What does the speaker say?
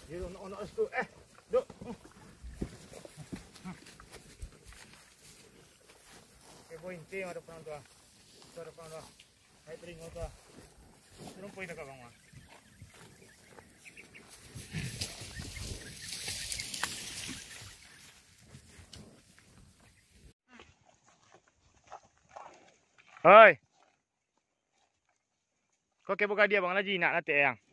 Dia nak situ. Duk. Okey, boy, inti ada depan tu. Tu depan tu. Hai tering tu. Turun poin dekat bawah. Hoi. Kau ke buka dia bang lagi nak latih yang.